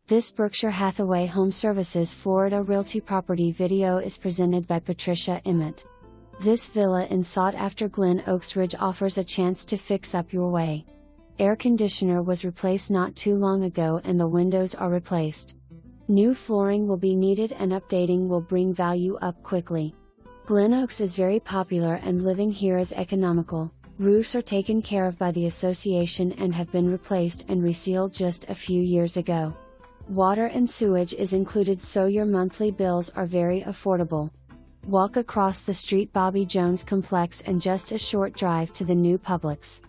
This Berkshire Hathaway HomeServices Florida Realty property video is presented by Patricia Emmett. This villa in sought-after Glen Oaks Ridge offers a chance to fix up your way. Air conditioner was replaced not too long ago and the windows are replaced. New flooring will be needed and updating will bring value up quickly. Glen Oaks is very popular and living here is economical. Roofs are taken care of by the association and have been replaced and resealed just a few years ago. Water and sewage is included, so your monthly bills are very affordable. Walk across the street Bobby Jones complex and just a short drive to the new Publix.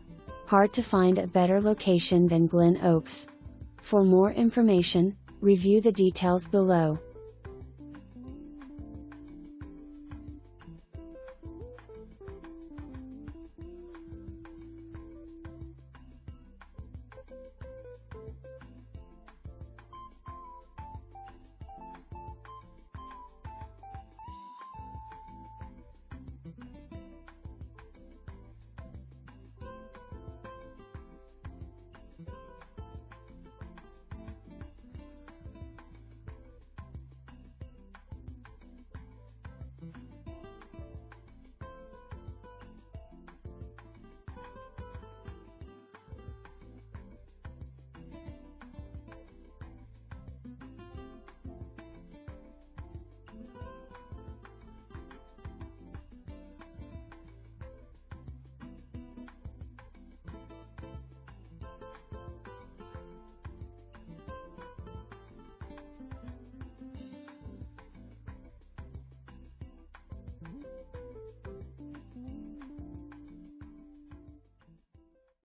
Hard to find a better location than Glen Oaks. For more information, review the details below.